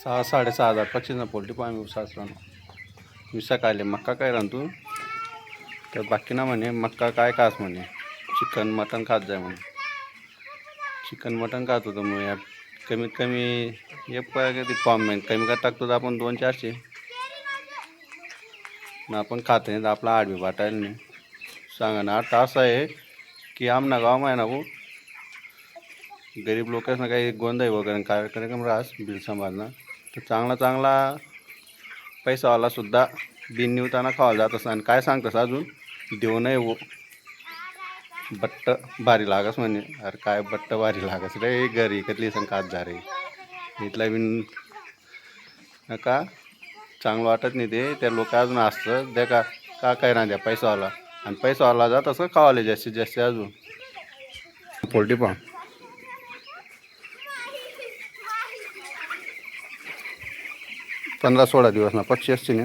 6-6.5 पक्षी ना पोल्ट्री पाणी उसास मी सकाळी मक्का काय रांधतो तर बाकी ना म्हणे मक्का काय खास म्हणे चिकन मटन खात जाय म्हणे चिकन मटन खात होतं मग या कमीत कमी एक कधी फॉर्म कमी का टाकतो तर आपण 200-400 ना आपण खात नाही तर आपला आडवी वाटायला नाही सांगा ना आता असं आहे की आमना गाव आहे ना भाऊ गरीब लोकांना काही गोंधळ वगैरे कार्यक्रम राहस बिल सांभाळणं तर चांगला पैसावाला सुद्धा बिन निवताना खावा जात असं आणि काय सांगतस अजून देऊ नये वो बट्ट भारी लागस म्हणे अरे काय बट्ट भारी लागस रे घरी कतली संकात जा रे इथला बिन का चांगलं वाटत नाही ते त्या लोक अजून असतं द्या का काय ना द्या पैसावाला आणि पैसावाला जात असं खावाले जास्तीत जास्त अजून पोल्ट्री फार्म 15-16 दिवस ना पक्षी असते ना